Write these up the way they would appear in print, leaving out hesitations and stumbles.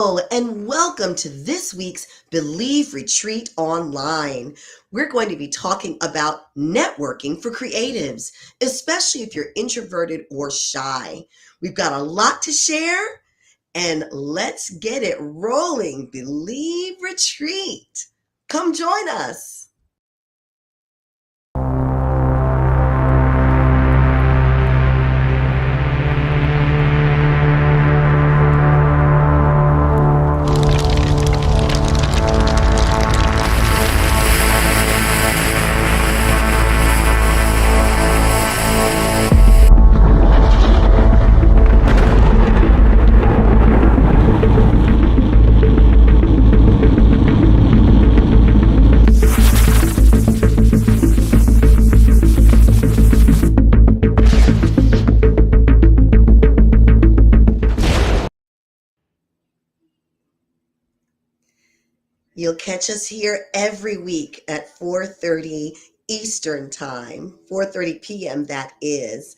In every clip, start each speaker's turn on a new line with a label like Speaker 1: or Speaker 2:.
Speaker 1: Hello, and welcome to this week's Believe Retreat Online. We're going to be talking about networking for creatives, especially if you're introverted or shy. We've got a lot to share, and let's get it rolling. Believe Retreat. Come join us. You'll catch us here every week at 4:30 Eastern Time, 4:30 p.m. that is.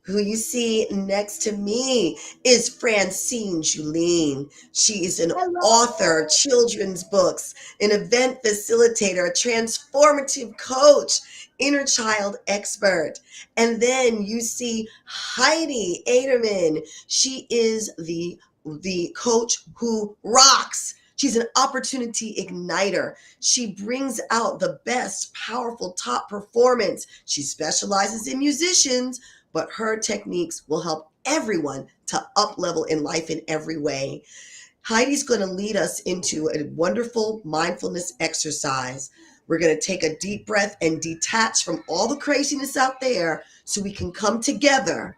Speaker 1: Who you see next to me is Francine Julien. She is an author, children's books, an event facilitator, a transformative coach, inner child expert. And then you see Heidi Aderman. She is the coach who rocks. She's an opportunity igniter. She brings out the best, powerful, top performance. She specializes in musicians, but her techniques will help everyone to up level in life in every way. Heidi's going to lead us into a wonderful mindfulness exercise. We're going to take a deep breath and detach from all the craziness out there so we can come together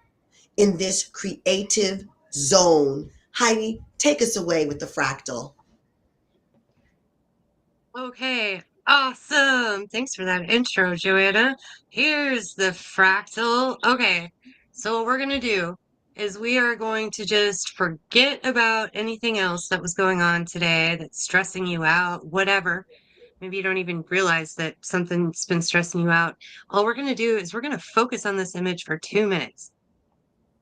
Speaker 1: in this creative zone. Heidi, take us away with the fractal.
Speaker 2: Okay, awesome. Thanks for that intro, Joanna. Here's the fractal. Okay, so what we're going to do is we are going to just forget about anything else that was going on today that's stressing you out, whatever. Maybe you don't even realize that something's been stressing you out. All we're going to do is we're going to focus on this image for 2 minutes.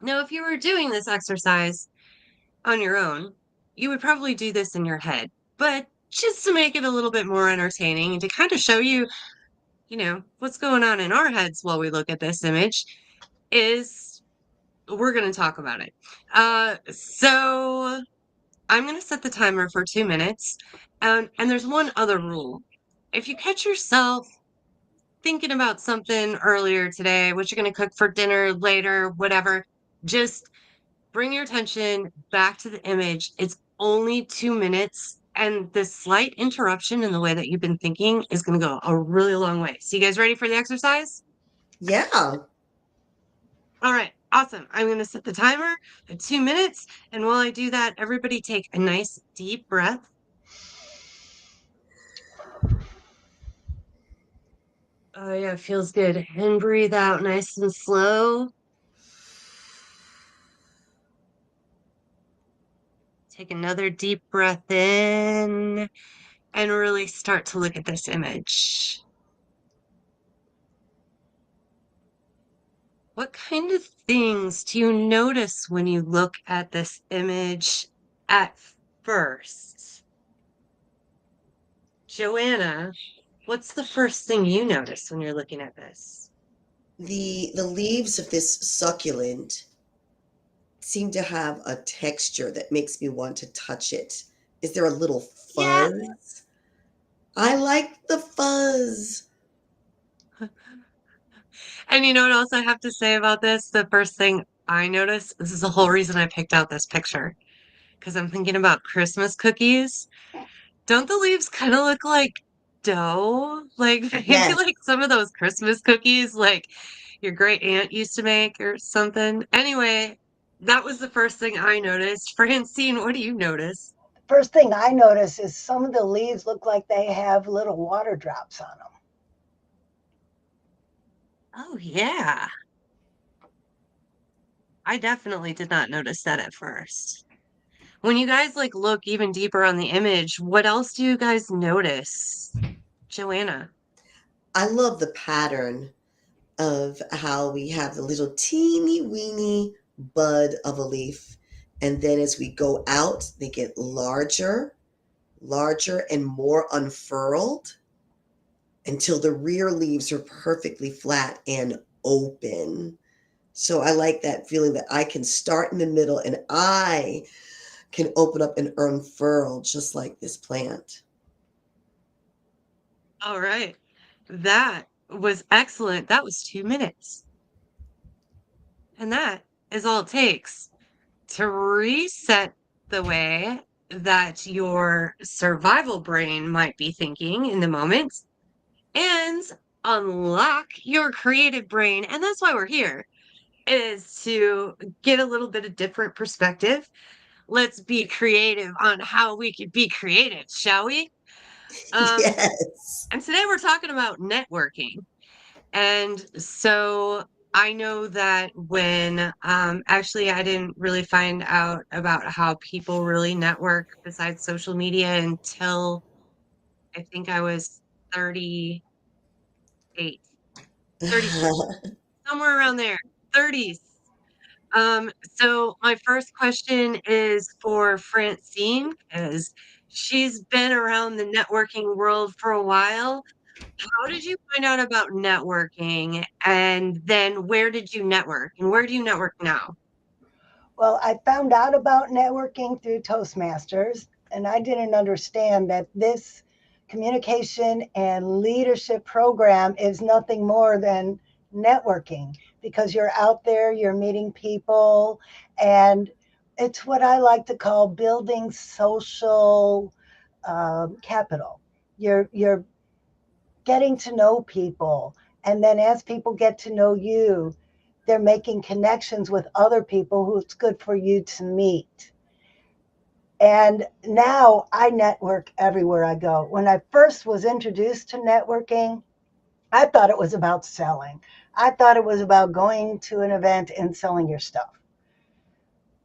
Speaker 2: Now, if you were doing this exercise on your own, you would probably do this in your head. But just to make it a little bit more entertaining and to kind of show you, what's going on in our heads while we look at this image, is we're going to talk about it. So I'm going to set the timer for 2 minutes. And there's one other rule. If you catch yourself thinking about something earlier today, what you're going to cook for dinner later, whatever, just bring your attention back to the image. It's only 2 minutes, and this slight interruption in the way that you've been thinking is going to go a really long way. So, you guys ready for the exercise?
Speaker 1: Yeah.
Speaker 2: All right, awesome. I'm going to set the timer at 2 minutes. And while I do that, everybody take a nice deep breath. Oh, yeah, it feels good. And breathe out nice and slow. Take another deep breath in and really start to look at this image. What kind of things do you notice when you look at this image at first? Joanna, what's the first thing you notice when you're looking at this?
Speaker 1: The leaves of this succulent seem to have a texture that makes me want to touch it. Is there a little
Speaker 2: Yeah.
Speaker 1: fuzz? I like the fuzz.
Speaker 2: And you know what else I have to say about this? The first thing I noticed, this is the whole reason I picked out this picture, because I'm thinking about Christmas cookies. Don't the leaves kind of look like dough? Like maybe
Speaker 1: Yes.
Speaker 2: like some of those Christmas cookies like your great aunt used to make or something. Anyway, that was the first thing I noticed. Francine, what do you notice?
Speaker 3: First thing I notice is some of the leaves look like they have little water drops on them.
Speaker 2: Oh yeah. I definitely did not notice that at first. When you guys like look even deeper on the image, what else do you guys notice? Joanna.
Speaker 1: I love the pattern of how we have the little teeny weeny bud of a leaf. And then as we go out, they get larger, larger, and more unfurled until the rear leaves are perfectly flat and open. So I like that feeling that I can start in the middle and I can open up and unfurl just like this plant.
Speaker 2: All right. That was excellent. That was 2 minutes. And that is all it takes to reset the way that your survival brain might be thinking in the moment and unlock your creative brain. And that's why we're here, is to get a little bit of different perspective. Let's be creative on how we could be creative, shall we? Um,
Speaker 1: Yes.
Speaker 2: and today we're talking about networking. And so I know that when actually I didn't really find out about how people really network besides social media until I think I was 38, 36, somewhere around there, 30s. So my first question is for Francine, because she's been around the networking world for a while. How did you find out about networking? And then where did you network? And where do you network now?
Speaker 3: Well, I found out about networking through Toastmasters, and I didn't understand that this communication and leadership program is nothing more than networking because you're out there, you're meeting people, and it's what I like to call building social capital. You're getting to know people, and then as people get to know you, they're making connections with other people who it's good for you to meet. And now I network everywhere I go. When I first was introduced to networking, I thought it was about selling. I thought it was about going to an event and selling your stuff.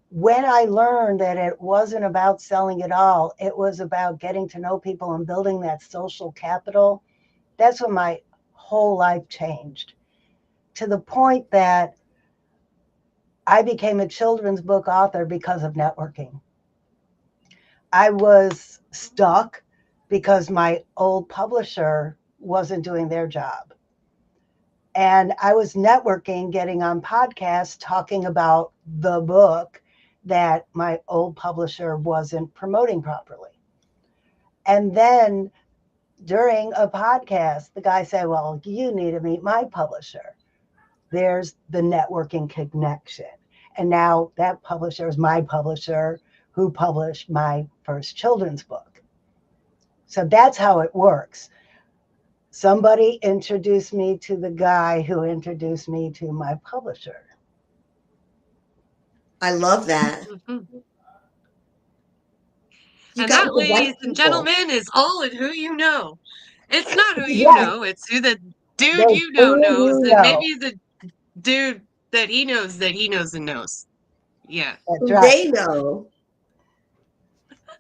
Speaker 3: When I learned that it wasn't about selling at all, it was about getting to know people and building that social capital, that's when my whole life changed to the point that I became a children's book author because of networking. I was stuck because my old publisher wasn't doing their job. And I was networking, getting on podcasts, talking about the book that my old publisher wasn't promoting properly. And then during a podcast, the guy said, "Well, you need to meet my publisher." There's the networking connection. And now that publisher is my publisher who published my first children's book. So that's how it works. Somebody introduced me to the guy who introduced me to my publisher.
Speaker 1: I love that.
Speaker 2: Mhm.
Speaker 1: You
Speaker 2: And
Speaker 1: got
Speaker 2: that,
Speaker 1: with the
Speaker 2: ladies
Speaker 1: right
Speaker 2: and
Speaker 1: people.
Speaker 2: gentlemen, is all in who you know. It's not who you
Speaker 3: Yes,
Speaker 2: know, it's who the dude
Speaker 3: there's
Speaker 2: you know
Speaker 3: who
Speaker 2: knows,
Speaker 3: you
Speaker 2: and
Speaker 3: know.
Speaker 2: maybe the dude that he knows and knows. Yeah.
Speaker 3: That's
Speaker 1: Who
Speaker 3: right.
Speaker 1: they know.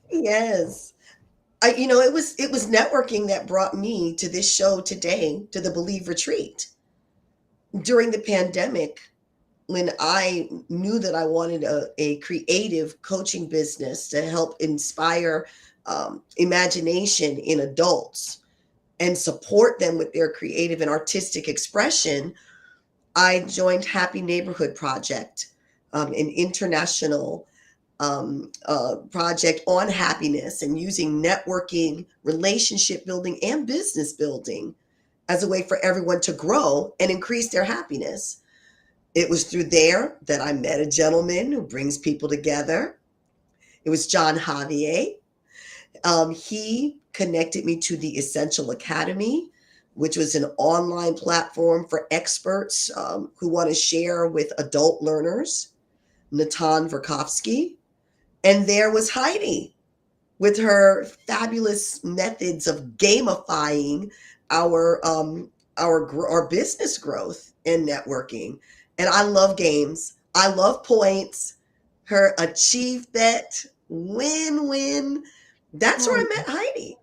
Speaker 1: Yes. It was networking that brought me to this show today, to the Believe Retreat. During the pandemic, when I knew that I wanted a creative coaching business to help inspire imagination in adults and support them with their creative and artistic expression, I joined Happy Neighborhood Project, an international project on happiness and using networking, relationship building, and business building as a way for everyone to grow and increase their happiness. It was through there that I met a gentleman who brings people together. It was John Javier. He connected me to the Essential Academy, which was an online platform for experts who want to share with adult learners, Natan Verkovsky. And there was Heidi with her fabulous methods of gamifying our our business growth and networking. And I love games. I love points. Her achieve bet, win win. That's where I met Heidi.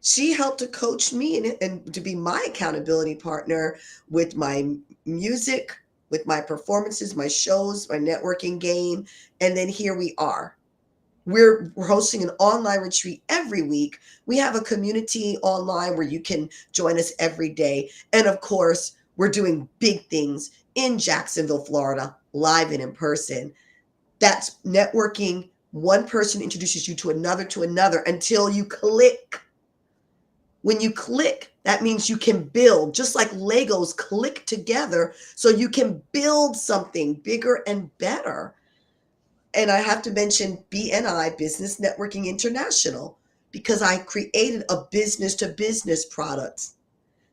Speaker 1: She helped to coach me and to be my accountability partner with my music, with my performances, my shows, my networking game. And then here we are. We're hosting an online retreat every week. We have a community online where you can join us every day. And of course, we're doing big things in Jacksonville, Florida, live and in person. That's networking. One person introduces you to another until you click. When you click, that means you can build, just like Legos click together so you can build something bigger and better. And I have to mention BNI, Business Networking International, because I created a business to business product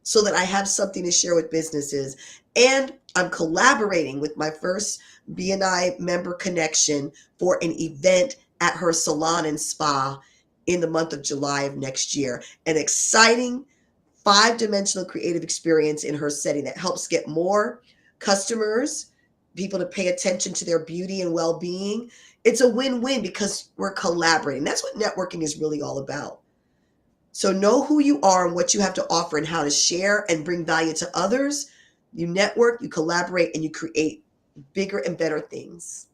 Speaker 1: so that I have something to share with businesses. And I'm collaborating with my first BNI member connection for an event at her salon and spa in the month of July of next year. An exciting 5-dimensional creative experience in her setting that helps get more customers, people to pay attention to their beauty and well being. It's a win win because we're collaborating. That's what networking is really all about. So know who you are and what you have to offer and how to share and bring value to others. You network, you collaborate, and you create bigger and better things.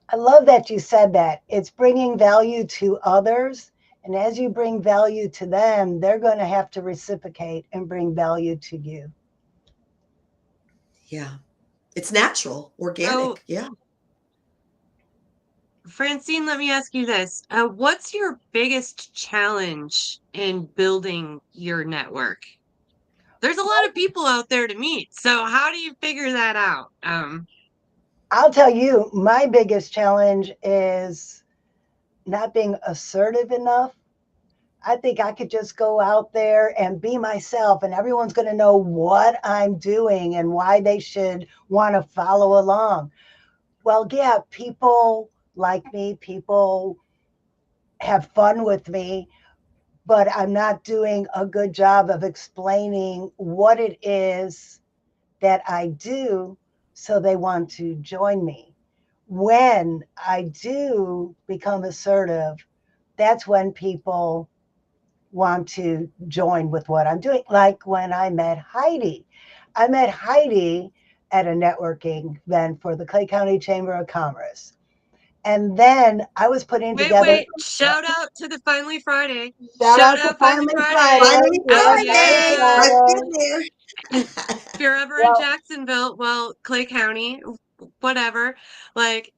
Speaker 3: I love that you said that. It's bringing value to others. And as you bring value to them, they're going to have to reciprocate and bring value to you.
Speaker 1: Yeah. It's natural,
Speaker 2: Oh,
Speaker 1: organic. Yeah.
Speaker 2: Francine, let me ask you this. What's your biggest challenge in building your network? There's a lot of people out there to meet. So how do you figure that out?
Speaker 3: I'll tell you, my biggest challenge is not being assertive enough. I think I could just go out there and be myself, and everyone's going to know what I'm doing and why they should want to follow along. Well, yeah, people like me, people have fun with me, but I'm not doing a good job of explaining what it is that I do so they want to join me. When I do become assertive, that's when people want to join with what I'm doing. Like when I met Heidi. I met Heidi at a networking event for the Clay County Chamber of Commerce. And then I was putting
Speaker 2: Wait,
Speaker 3: together,
Speaker 2: wait. Shout out to the Finally Friday.
Speaker 3: shout
Speaker 2: Shout
Speaker 3: out to
Speaker 2: out Finally
Speaker 3: Finally
Speaker 2: Friday.
Speaker 3: Friday.
Speaker 1: Finally
Speaker 2: Oh,
Speaker 3: Yes, Finally
Speaker 1: Friday.
Speaker 2: yeah.
Speaker 1: I've
Speaker 3: Friday.
Speaker 1: been there.
Speaker 2: If you're ever in
Speaker 3: Well,
Speaker 2: Jacksonville, well, Clay County, whatever, like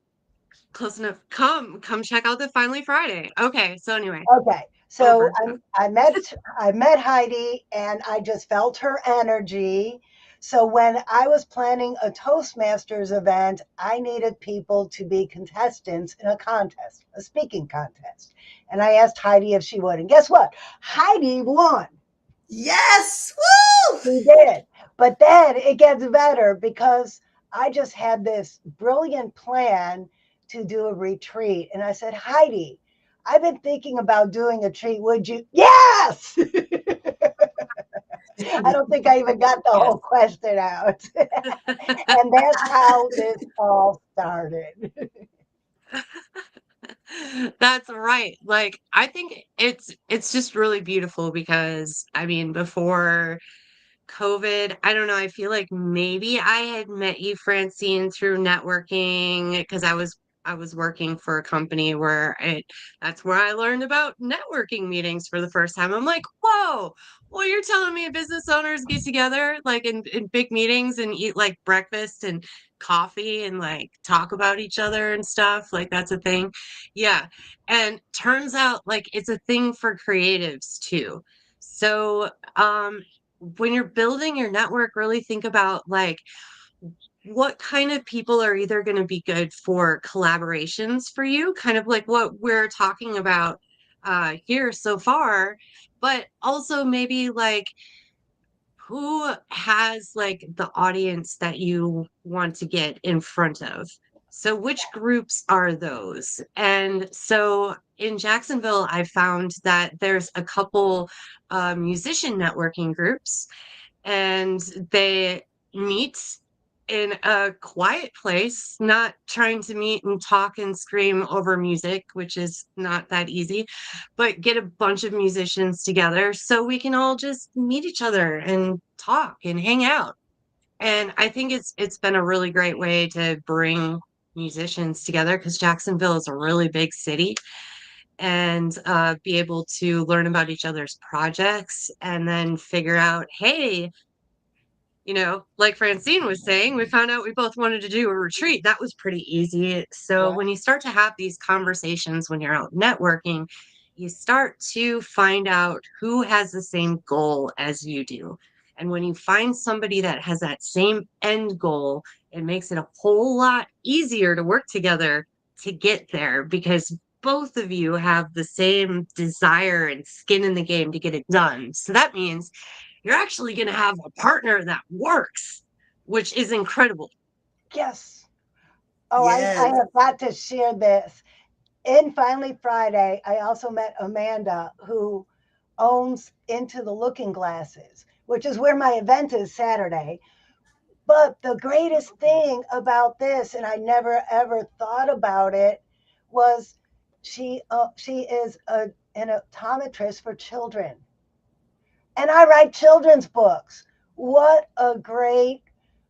Speaker 2: close enough. Come check out the Finally Friday. Okay, so anyway,
Speaker 3: okay. So
Speaker 2: over.
Speaker 3: I met Heidi and I just felt her energy. So when I was planning a Toastmasters event, I needed people to be contestants in a contest, a speaking contest. And I asked Heidi if she would. And guess what? Heidi won.
Speaker 1: Yes. Woo!
Speaker 3: She did. But then it gets better because I just had this brilliant plan to do a retreat. And I said, Heidi, I've been thinking about doing a retreat. Would you? Yes. I don't think I even got the
Speaker 2: Yes.
Speaker 3: whole question out. And that's how this all started.
Speaker 2: That's right. Like I think it's just really beautiful because I mean before COVID, I don't know, I feel like maybe I had met you, Francine, through networking because I was working for a company where that's where I learned about networking meetings for the first time. I'm like, whoa, well, you're telling me business owners get together like in big meetings and eat like breakfast and coffee and like talk about each other and stuff. Like that's a thing. Yeah. And turns out like it's a thing for creatives too. So when you're building your network, really think about like what kind of people are either going to be good for collaborations for you, kind of like what we're talking about here so far, but also maybe like who has like the audience that you want to get in front of. So which groups are those? And so in Jacksonville, I found that there's a couple musician networking groups and they meet in a quiet place, not trying to meet and talk and scream over music, which is not that easy, but get a bunch of musicians together so we can all just meet each other and talk and hang out. And I think it's been a really great way to bring musicians together because Jacksonville is a really big city and be able to learn about each other's projects and then figure out, hey, like Francine was saying, we found out we both wanted to do a retreat. That was pretty easy. So
Speaker 3: Right.
Speaker 2: when you start to have these conversations when you're out networking, you start to find out who has the same goal as you do. And when you find somebody that has that same end goal, it makes it a whole lot easier to work together to get there because both of you have the same desire and skin in the game to get it done. So that means you're actually going to have a partner that works, which is incredible.
Speaker 3: Yes. Oh, I
Speaker 1: Yes.
Speaker 3: have got to share this. In Finally Friday, I also met Amanda, who owns Into the Looking Glasses, which is where my event is Saturday. But the greatest thing about this, and I never ever thought about it, was she is an optometrist for children, and I write children's books. What a great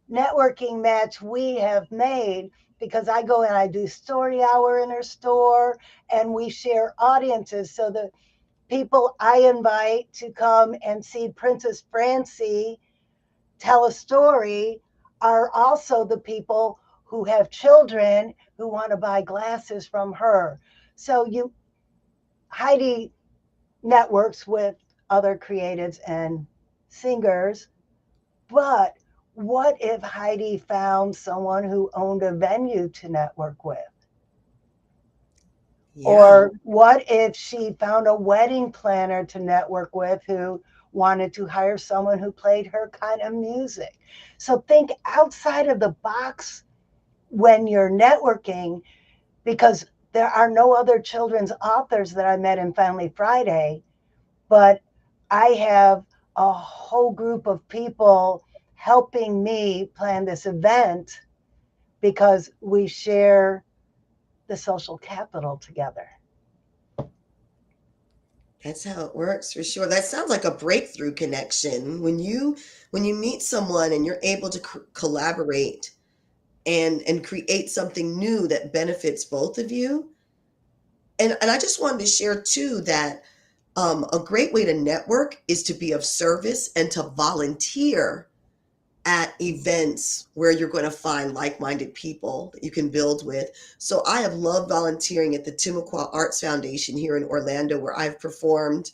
Speaker 3: networking match we have made because I go and I do story hour in her store and we share audiences. So the people I invite to come and see Princess Francie tell a story are also the people who have children who want to buy glasses from her. So you Heidi networks with other creatives and singers, but what if Heidi found someone who owned a venue to network with?
Speaker 1: Yeah.
Speaker 3: Or what if she found a wedding planner to network with who wanted to hire someone who played her kind of music? So think outside of the box when you're networking, because there are no other children's authors that I met in Family Friday, but I have a whole group of people helping me plan this event because we share the social capital together.
Speaker 1: That's how it works for sure. That sounds like a breakthrough connection. When you meet someone and you're able to collaborate and create something new that benefits both of you. And I just wanted to share too that a great way to network is to be of service and to volunteer at events where you're going to find like-minded people that you can build with. So I have loved volunteering at the Timucua Arts Foundation here in Orlando, where I've performed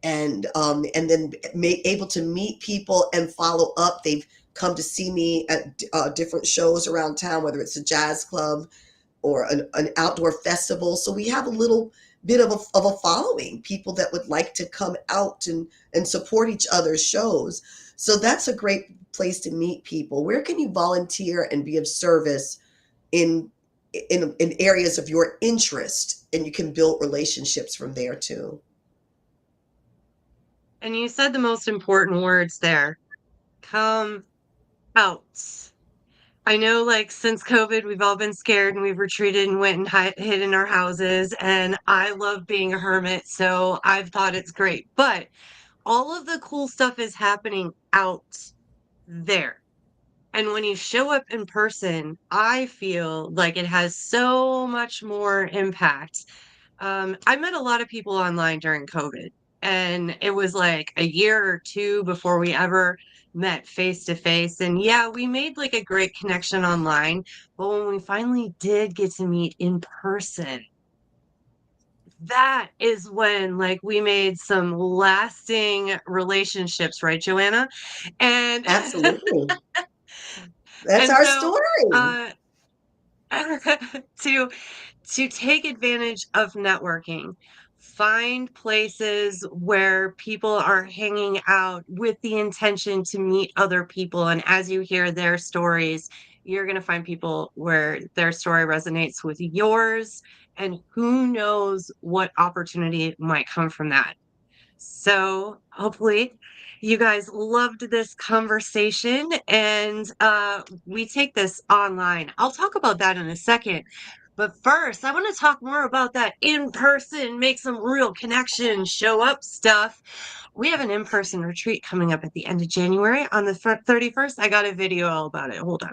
Speaker 1: and then able to meet people and follow up. They've come to see me at different shows around town, whether it's a jazz club or an outdoor festival. So we have a little bit of a following, people that would like to come out and support each other's shows. So that's a great place to meet people. Where can you volunteer and be of service in in areas of your interest, and you can build relationships from there too.
Speaker 2: And you said the most important words there. Come out. I know, like, since COVID, we've all been scared and we've retreated and went and hid in our houses. And I love being a hermit, so I've thought it's great. But all of the cool stuff is happening out there. And when you show up in person, I feel like it has so much more impact. I met a lot of people online during COVID, and it was like a year or two before we ever met face to face. And yeah, we made like a great connection online, but when we finally did get to meet in person, that is when like we made some lasting relationships, right, Joanna? And
Speaker 1: Absolutely. That's
Speaker 2: and
Speaker 1: our
Speaker 2: so
Speaker 1: story.
Speaker 2: uh to to take advantage of networking. Find places where people are hanging out with the intention to meet other people. And as you hear their stories, you're going to find people where their story resonates with yours. And who knows what opportunity might come from that. So hopefully you guys loved this conversation and we take this online. I'll talk about that in a second. But first, I want to talk more about that in-person, make some real connection, show up stuff. We have an in-person retreat coming up at the end of January on the 31st. I got a video all about it. Hold on.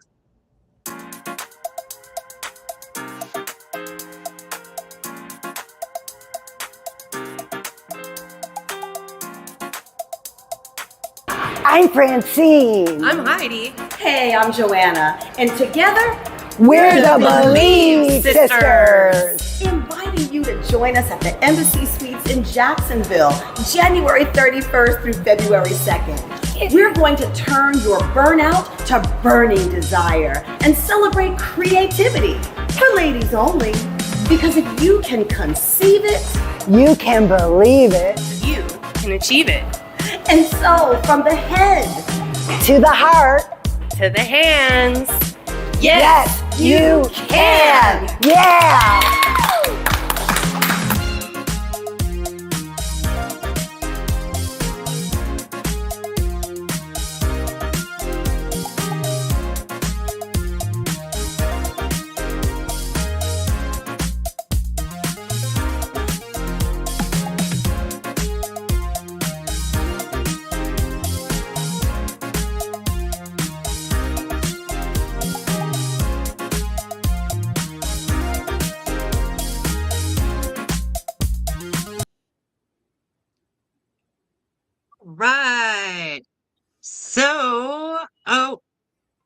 Speaker 3: I'm Francine.
Speaker 2: I'm Heidi.
Speaker 4: Hey, I'm Joanna, and together
Speaker 3: We're the Believe Sisters.
Speaker 4: inviting you to join us at the Embassy Suites in Jacksonville, January 31st through February 2nd. We're going to turn your burnout to burning desire and celebrate creativity for ladies only. Because if you can conceive it,
Speaker 3: You can believe it.
Speaker 2: You can achieve it.
Speaker 4: and so from the head,
Speaker 3: To the heart.
Speaker 2: To the hands.
Speaker 3: Yes, you can. Yeah.
Speaker 2: Right. So, oh,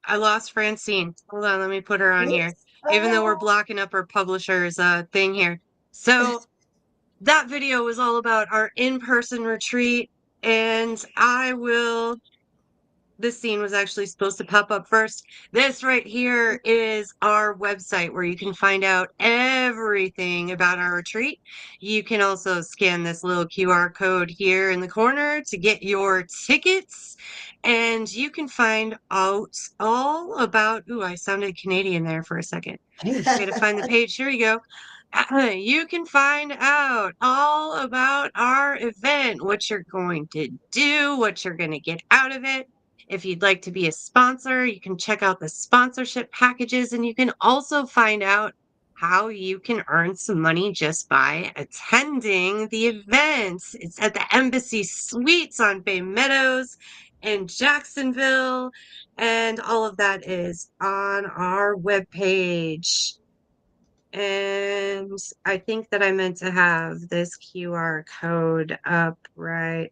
Speaker 2: I lost Francine. Hold on, let me put her on here.
Speaker 1: Oops.
Speaker 2: Even though we're blocking up her publisher's thing here. So that video was all about our in-person retreat, and this scene was actually supposed to pop up first. This right here is our website where you can find out everything about our retreat. You can also scan this little QR code here in the corner to get your tickets. And you can find out all about, ooh, I sounded Canadian there for a second. I gotta find the page. Here we go. You can find out all about our event, what you're going to do, what you're going to get out of it. If you'd like to be a sponsor, you can check out the sponsorship packages, and you can also find out how you can earn some money just by attending the event. It's at the Embassy Suites on Bay Meadows in Jacksonville, and all of that is on our webpage. And I think that I meant to have this QR code up right.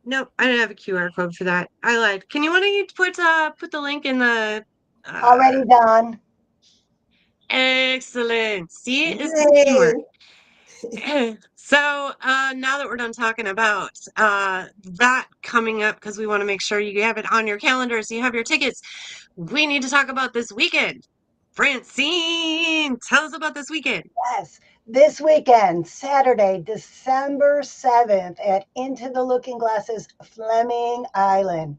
Speaker 2: Nope, I didn't have a QR code for that. I lied. Can you want to put the link in the
Speaker 3: Already done.
Speaker 2: excellent. See, it's
Speaker 1: Yay.
Speaker 2: teamwork. So now that we're done talking about that coming up, because we want to make sure you have it on your calendars, you have your tickets, we need to talk about this weekend. Francine, tell us about this weekend.
Speaker 3: Yes. This weekend, Saturday, December 7th, at Into the Looking Glasses, Fleming Island.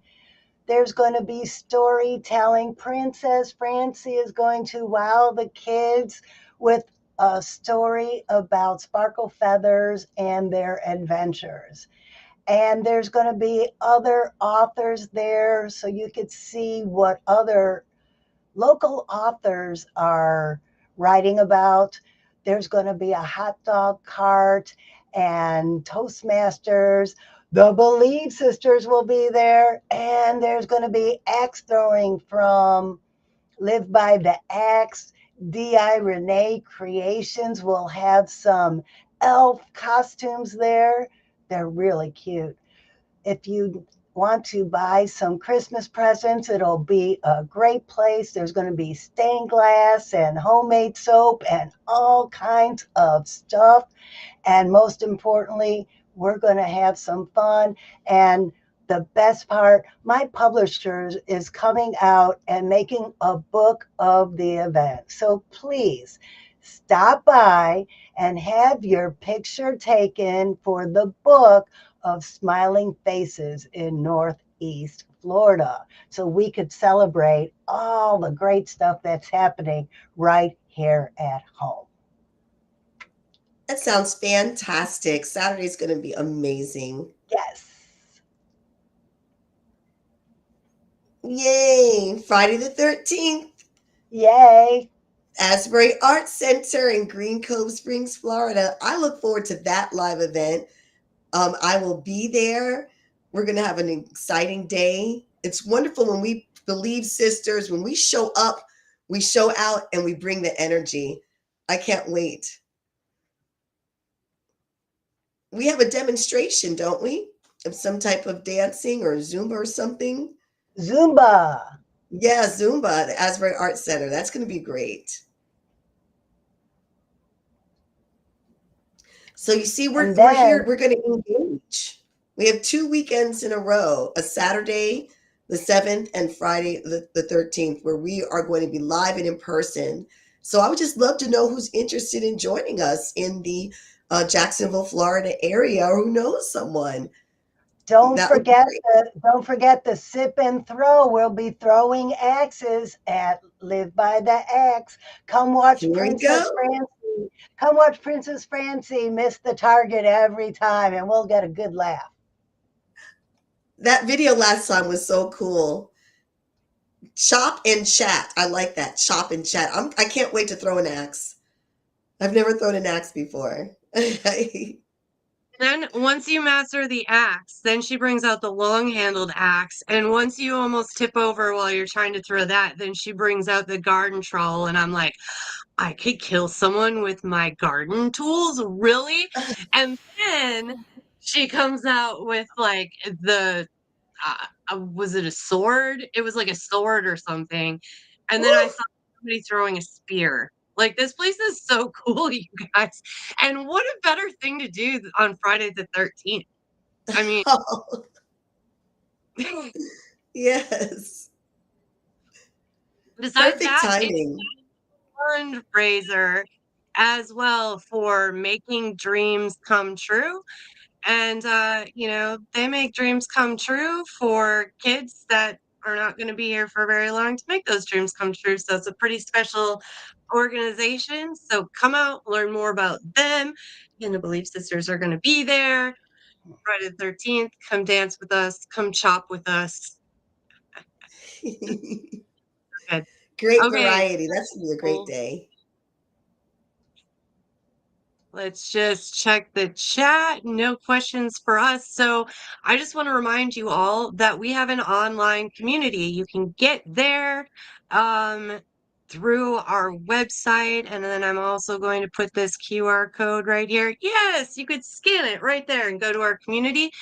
Speaker 3: There's going to be storytelling. Princess Francie is going to wow the kids with a story about sparkle feathers and their adventures. And there's going to be other authors there so you could see what other local authors are writing about. There's going to be a hot dog cart and Toastmasters. The Believe Sisters will be there. And there's going to be axe throwing from Live by the Axe. D.I. Renee Creations will have some elf costumes there. They're really cute. If you want to buy some Christmas presents, it'll be a great place. There's going to be stained glass and homemade soap and all kinds of stuff. And most importantly, we're going to have some fun. And the best part, my publisher is coming out and making a book of the event. So please stop by and have your picture taken for the book of Smiling Faces in Northeast Florida. So we could celebrate all the great stuff that's happening right here at home.
Speaker 1: That sounds fantastic. Saturday's going to be amazing.
Speaker 3: Yes.
Speaker 1: Yay. Friday the 13th.
Speaker 3: Yay.
Speaker 1: Asbury Arts Center in Green Cove Springs, Florida. I look forward to that live event. I will be there. We're going to have an exciting day. It's wonderful when we believe sisters, when we show up, we show out, and we bring the energy. I can't wait. We have a demonstration, don't we? Of some type of dancing or Zumba or something.
Speaker 3: Zumba.
Speaker 1: Yeah, Zumba, the Asbury Arts Center. That's going to be great. So you see,
Speaker 3: And
Speaker 1: we're here.
Speaker 3: then
Speaker 1: We're going to engage. We have 2 weekends in a row: a Saturday, the 7th, and Friday, the 13th, where we are going to be live and in person. So I would just love to know who's interested in joining us in the Jacksonville, Florida area, or who knows someone.
Speaker 3: don't
Speaker 1: That would be
Speaker 3: forget
Speaker 1: great.
Speaker 3: the sip and throw. We'll be throwing axes at Live by the Axe. Come watch
Speaker 1: Here we go.
Speaker 3: Princess Francie. Come watch Princess Francie miss the target every time, and we'll get a good laugh.
Speaker 1: That video last time was so cool. Chop and chat. I like that. Chop and chat. I can't wait to throw an axe. I've never thrown an axe before.
Speaker 2: Then once you master the axe, then she brings out the long-handled axe, and once you almost tip over while you're trying to throw that, then she brings out the garden trowel, and I'm like, I could kill someone with my garden tools, really? And then she comes out with like the was it a sword? It was like a sword or something. And then I
Speaker 1: Woo!
Speaker 2: saw somebody throwing a spear. Like this place is so cool, you guys. And what a better thing to do on Friday the 13th. I mean,
Speaker 1: Oh, yes.
Speaker 2: besides
Speaker 1: Perfect
Speaker 2: that, it's
Speaker 1: timing.
Speaker 2: a fundraiser as well for making dreams come true. And, they make dreams come true for kids that are not going to be here for very long to make those dreams come true. So it's a pretty special organization. So come out, learn more about them. And the Belief Sisters are going to be there Friday the 13th. Come dance with us. Come chop with us. Good.
Speaker 1: Great
Speaker 2: Okay.
Speaker 1: variety. That's going to be a great
Speaker 2: Well,
Speaker 1: day.
Speaker 2: let's just check the chat. No questions for us. So I just want to remind you all that we have an online community. You can get there um, through our website. And then I'm also going to put this QR code right here. Yes, you could scan it right there and go to our community.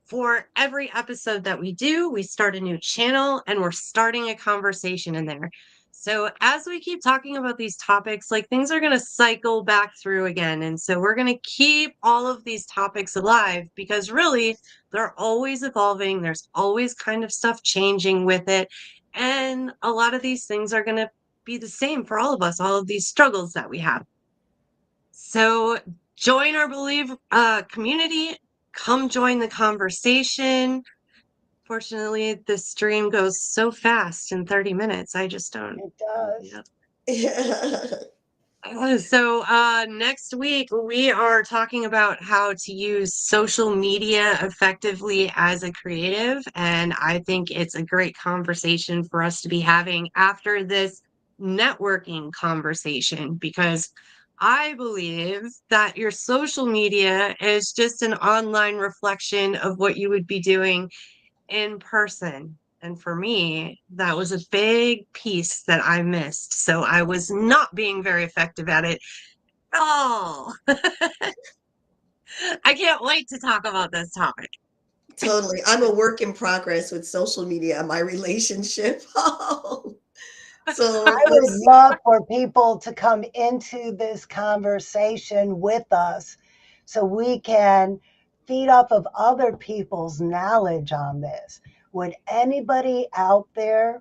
Speaker 2: For every episode that we do, we start a new channel and we're starting a conversation in there. So, as we keep talking about these topics, like things are going to cycle back through again. And so, we're going to keep all of these topics alive because really they're always evolving. There's always kind of stuff changing with it. And a lot of these things are going to be the same for all of us, all of these struggles that we have. So join our Believe community. Come join the conversation. Fortunately, this stream goes so fast in 30 minutes. I just don't.
Speaker 3: It does.
Speaker 1: Yeah.
Speaker 2: So next week we are talking about how to use social media effectively as a creative, and I think it's a great conversation for us to be having after this networking conversation because I believe that your social media is just an online reflection of what you would be doing in person. And for me, that was a big piece that I missed. So I was not being very effective at it at all. I can't wait to talk about this topic.
Speaker 1: Totally. I'm a work in progress with social media and my relationship. So
Speaker 3: I
Speaker 1: we'll
Speaker 3: would
Speaker 1: see.
Speaker 3: love for people to come into this conversation with us so we can feed off of other people's knowledge on this. Would anybody out there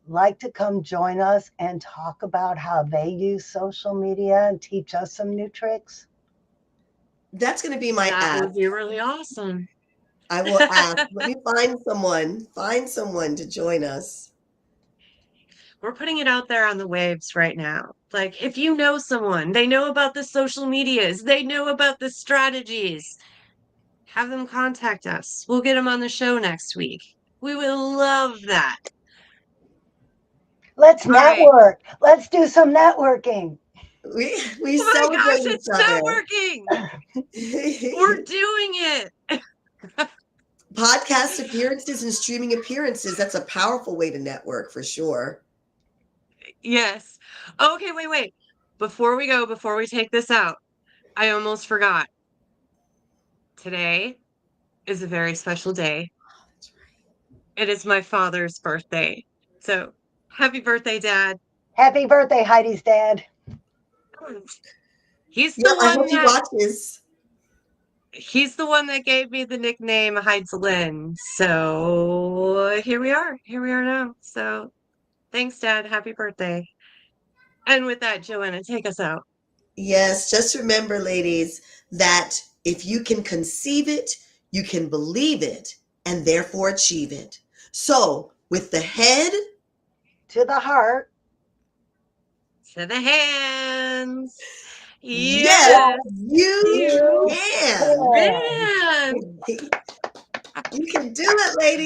Speaker 3: like to come join us and talk about how they use social media and teach us some new tricks?
Speaker 1: That's going to be my
Speaker 2: That
Speaker 1: ask.
Speaker 2: would be really awesome.
Speaker 1: I will ask. Let me find someone to join us.
Speaker 2: We're putting it out there on the waves right now. Like, if you know someone, they know about the social medias, they know about the strategies, have them contact us. We'll get them on the show next week. We will love that.
Speaker 3: Let's
Speaker 2: All right.
Speaker 3: network. Let's do some networking.
Speaker 1: We
Speaker 2: Oh my
Speaker 1: celebrate
Speaker 2: gosh, it's
Speaker 1: each other.
Speaker 2: networking. We're doing it.
Speaker 1: Podcast appearances and streaming appearances, that's a powerful way to network for sure.
Speaker 2: Yes. Okay, wait. Before we take this out, I almost forgot. Today is a very special day.
Speaker 1: That's right.
Speaker 2: It is my father's birthday. So, happy birthday, Dad.
Speaker 3: Happy birthday, Heidi's dad.
Speaker 2: He's
Speaker 1: Yeah,
Speaker 2: the
Speaker 1: I
Speaker 2: one
Speaker 1: hope he
Speaker 2: that
Speaker 1: watches.
Speaker 2: he's the one that gave me the nickname Heidelin. So, here we are. Here we are now. So, thanks, Dad. Happy birthday. And with that, Joanna, take us out.
Speaker 1: Yes, just remember, ladies, that if you can conceive it, you can believe it and therefore achieve it. So, with the head
Speaker 3: To the heart.
Speaker 2: To the hands.
Speaker 1: yes,
Speaker 2: Yes,
Speaker 1: you
Speaker 2: you
Speaker 3: You
Speaker 1: can.
Speaker 3: can.
Speaker 2: can.
Speaker 1: You can do it, ladies.